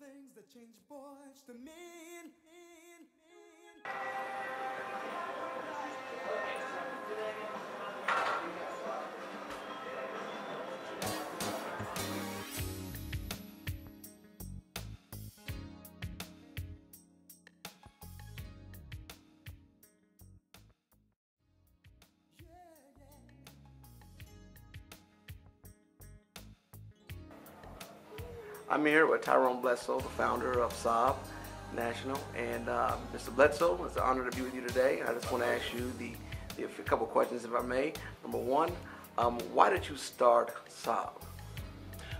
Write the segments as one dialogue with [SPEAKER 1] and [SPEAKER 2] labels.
[SPEAKER 1] things that change boys to men.
[SPEAKER 2] I'm here with Tyrone Bledsoe, the founder of Saab National, and Mr. Bledsoe, it's an honor to be with you today. I just want to ask you a couple questions, if I may. Number one, why did you start Saab?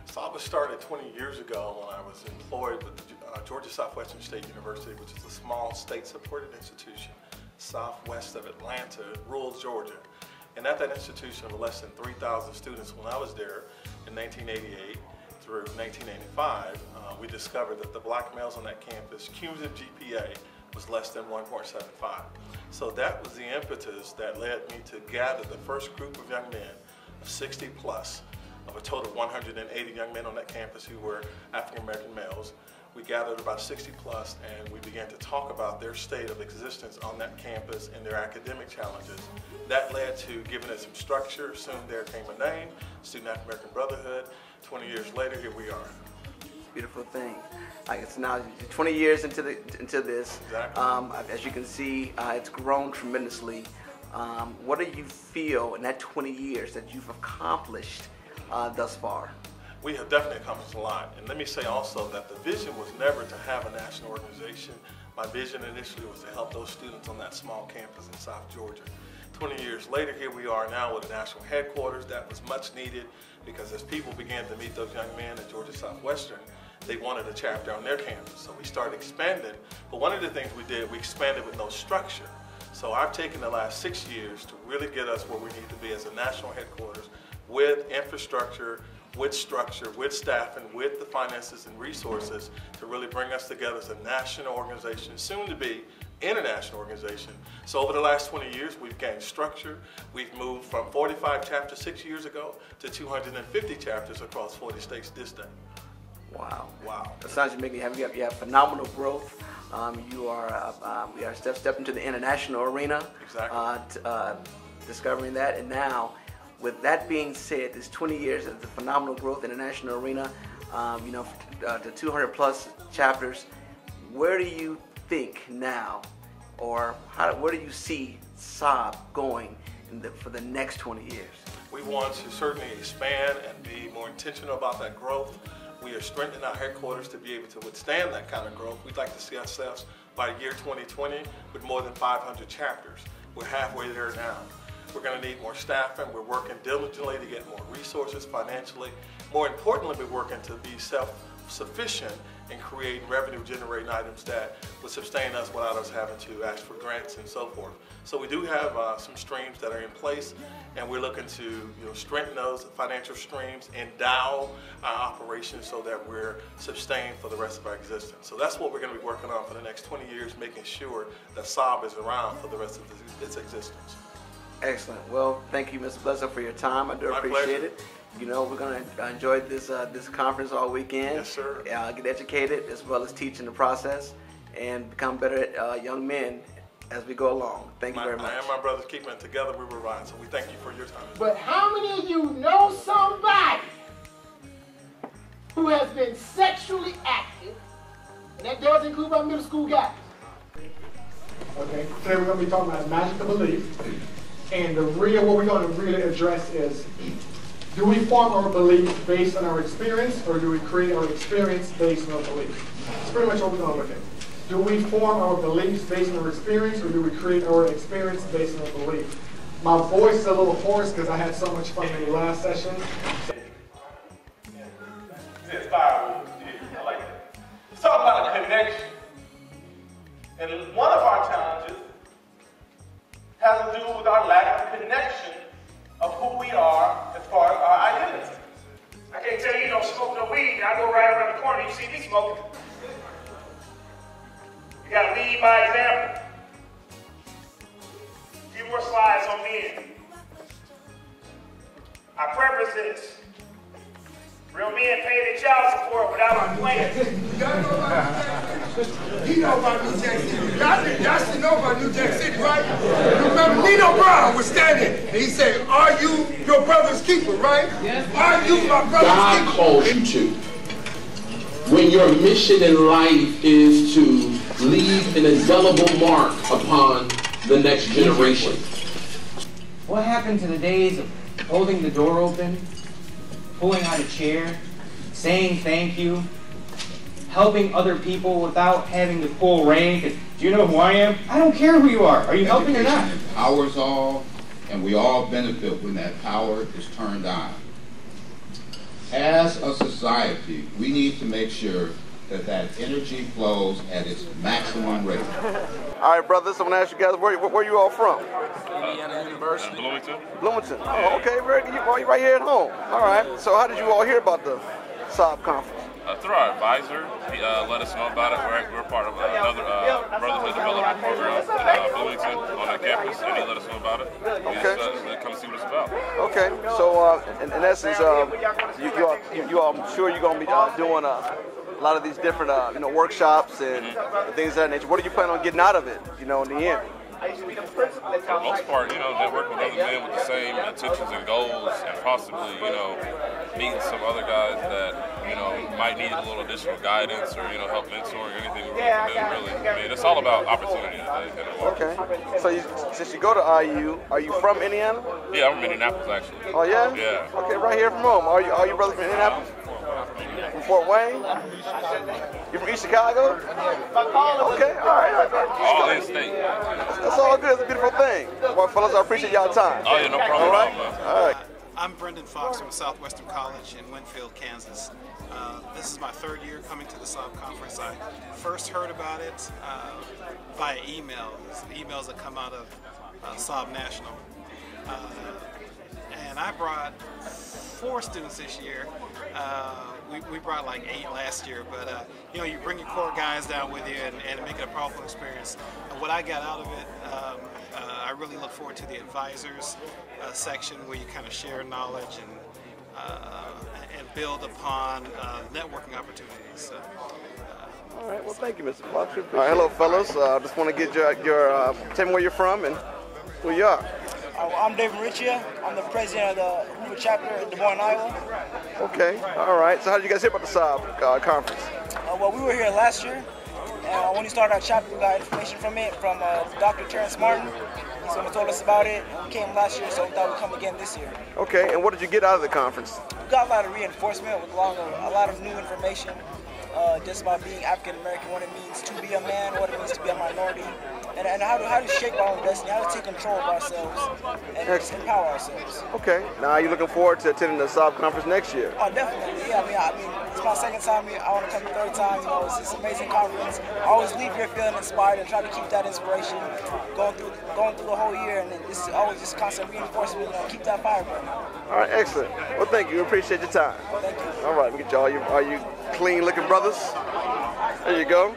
[SPEAKER 3] Saab was started 20 years ago when I was employed with Georgia Southwestern State University, which is a small state-supported institution southwest of Atlanta, rural Georgia. And at that institution with less than 3,000 students when I was there in 1988 through 1985, we discovered that the black males on that campus cumulative GPA was less than 1.75. So that was the impetus that led me to gather the first group of young men of 60 plus, of a total of 180 young men on that campus who were African American males. We gathered about 60 plus and we began to talk about their state of existence on that campus and their academic challenges. That led to giving it some structure. Soon there came a name, Student African American Brotherhood. 20 years later, here we are.
[SPEAKER 2] Beautiful thing. It's now 20 years into this.
[SPEAKER 3] Exactly.
[SPEAKER 2] As you can see, it's grown tremendously. What do you feel in that 20 years that you've accomplished thus far?
[SPEAKER 3] We have definitely accomplished a lot. And let me say also that the vision was never to have a national organization. My vision initially was to help those students on that small campus in South Georgia. 20 years later, here we are now with a national headquarters that was much needed because as people began to meet those young men at Georgia Southwestern, they wanted a chapter on their campus. So we started expanding. But one of the things we did, we expanded with no structure. So I've taken the last 6 years to really get us where we need to be as a national headquarters with infrastructure, with structure, with staffing, with the finances and resources to really bring us together as a national organization, soon to be international organization. So over the last 20 years, we've gained structure. We've moved from 45 chapters 6 years ago to 250 chapters across 40 states this day.
[SPEAKER 2] Wow.
[SPEAKER 3] Wow.
[SPEAKER 2] That sounds like you have phenomenal growth. We are step into the international arena.
[SPEAKER 3] Exactly.
[SPEAKER 2] Discovering that, and now, with that being said, this 20 years of the phenomenal growth in the national arena, to 200 plus chapters, where do you think now, or where do you see Saab going for the next 20 years?
[SPEAKER 3] We want to certainly expand and be more intentional about that growth. We are strengthening our headquarters to be able to withstand that kind of growth. We'd like to see ourselves by the year 2020 with more than 500 chapters. We're halfway there now. We're going to need more staffing. We're working diligently to get more resources financially. More importantly, we're working to be self-sufficient in creating revenue-generating items that would sustain us without us having to ask for grants and so forth. So we do have some streams that are in place, and we're looking to strengthen those financial streams, endow our operations so that we're sustained for the rest of our existence. So that's what we're going to be working on for the next 20 years, making sure that Saab is around for the rest of its existence.
[SPEAKER 2] Excellent. Well, thank you, Mr. Bledsoe, for your time. I do appreciate it. We're going to enjoy this conference all weekend.
[SPEAKER 3] Yes, sir.
[SPEAKER 2] Get educated as well as teach in the process and become better young men as we go along. Thank you very much.
[SPEAKER 3] I and my brothers keeping it together. We will rise. So we thank you for your time.
[SPEAKER 4] But how many of you know somebody who has been sexually active, and that does include our middle school guys? Okay, today we're going to be talking about magical belief. And what we're going to really address is, do we form our beliefs based on our experience, or do we create our experience based on our beliefs? That's pretty much what we're going to look at. Do we form our beliefs based on our experience, or do we create our experience based on our belief? My voice is a little hoarse because I had so much fun in the last session.
[SPEAKER 3] I like that. Let's talk about a connection. And one of our challenges has to do with our lack of connection of who we are as far as our identity.
[SPEAKER 5] I can't tell you don't smoke no weed, I go right around the corner, you see me smoking. You gotta lead by example. A few more slides on men. I preface this Real men pay their child support without complaining.
[SPEAKER 1] He know about New Jack City. Y'all should know about New Jack City, right? Remember, Nino Brown was standing, and he said, "Are you your brother's keeper, right? Yes. Are you my brother's
[SPEAKER 6] God
[SPEAKER 1] keeper?"
[SPEAKER 6] calls you to. When your mission in life is to leave an indelible mark upon the next generation.
[SPEAKER 7] What happened to the days of holding the door open, pulling out a chair, saying thank you, helping other people without having to pull rank? Do you know who I am? I don't care who you are. Are you helping or not?
[SPEAKER 8] Education empowers all, and we all benefit when that power is turned on. As a society, we need to make sure that that energy flows at its maximum rate.
[SPEAKER 2] All right, brothers, I'm going to ask you guys, where you all from?
[SPEAKER 9] Indiana University.
[SPEAKER 2] Bloomington. Bloomington. Oh, okay. Very good. You right here at home. All right. So how did you all hear about the SAAB conference?
[SPEAKER 9] Through our advisor. He let us know about it. We're part of another Brotherhood Development Program in Bloomington on that campus, and he let us know about it. Okay. Come see what it's about.
[SPEAKER 2] Okay. So in essence, you all, I'm sure you're going to be doing a lot of these different workshops and things of that nature. What do you plan on getting out of it, in the end?
[SPEAKER 9] For the most part, network with other men with the same intentions and goals, and possibly, meeting some other guys that, might need a little additional guidance or, help mentoring, anything we can do, really. I mean, it's all about opportunity.
[SPEAKER 2] Okay. So since you go to IU, are you from Indiana?
[SPEAKER 9] Yeah, I'm from Indianapolis, actually.
[SPEAKER 2] Oh, yeah?
[SPEAKER 9] Yeah.
[SPEAKER 2] Okay, right here from home. Are you brothers from Indianapolis? From Fort Wayne? You from East Chicago? Okay, all right.
[SPEAKER 9] All in state.
[SPEAKER 2] That's all good. It's a beautiful thing. Well, fellas, I appreciate y'all time.
[SPEAKER 9] Oh, yeah, no problem.
[SPEAKER 2] All right? All right.
[SPEAKER 10] I'm Brendan Fox from Southwestern College in Winfield, Kansas. This is my third year coming to the SAAB conference. I first heard about it via email. The emails that come out of SAAB National. And I brought 4 students this year. We brought like 8 last year, but you bring your core guys down with you and make it a powerful experience. And what I got out of it, I really look forward to the advisors section where you kind of share knowledge and build upon networking opportunities.
[SPEAKER 2] All right, well, thank you, Mr. Fox. All right, hello, fellas. I just want to get your tell me where you're from and who you are.
[SPEAKER 11] I'm David Richia. I'm the president of the Hoover chapter in Des Moines, Iowa.
[SPEAKER 2] Okay, all right. So how did you guys hear about the SAAB conference?
[SPEAKER 11] Well, we were here last year. When we started our chapter, we got information from it from Dr. Terrence Martin. He's the one who told us about it. We came last year, so we thought we'd come again this year.
[SPEAKER 2] Okay, and what did you get out of the conference?
[SPEAKER 11] We got a lot of reinforcement with a lot of new information. Just about being African American, what it means to be a man, what it means to be a minority, and how to shape our own destiny, how to take control of ourselves and empower ourselves.
[SPEAKER 2] Okay. Now, are you looking forward to attending the SAAB conference next year?
[SPEAKER 11] Oh, definitely. Yeah. I mean, it's my second time here. I want to come the third time. It's this amazing conference. I always leave here feeling inspired and try to keep that inspiration going through the whole year, and it's always just constant reinforcement. Keep that fire burning.
[SPEAKER 2] All right. Excellent. Well, thank you. We appreciate your time.
[SPEAKER 11] Thank you.
[SPEAKER 2] All right. We get you all you clean-looking brothers. There you go.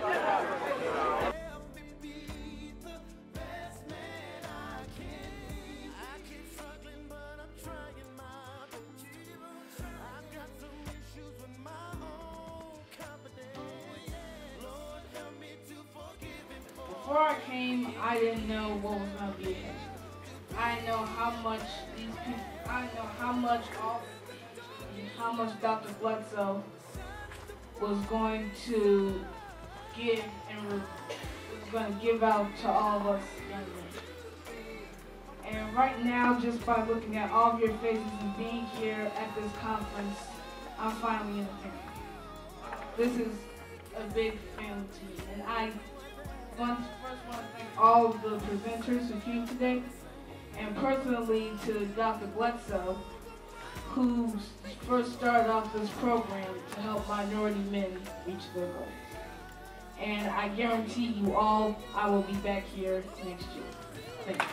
[SPEAKER 12] Before I came, I didn't know what was going to be ahead. I didn't know how much these people, I didn't know how much Dr. Bledsoe was going to give and was going to give out to all of us young men. And right now, just by looking at all of your faces and being here at this conference, I'm finally in the family. This is a big family to me, and I first want to thank all of the presenters who came today, and personally to Dr. Bledsoe, who first started off this program to help minority men reach their goals. And I guarantee you all, I will be back here next year. Thank you.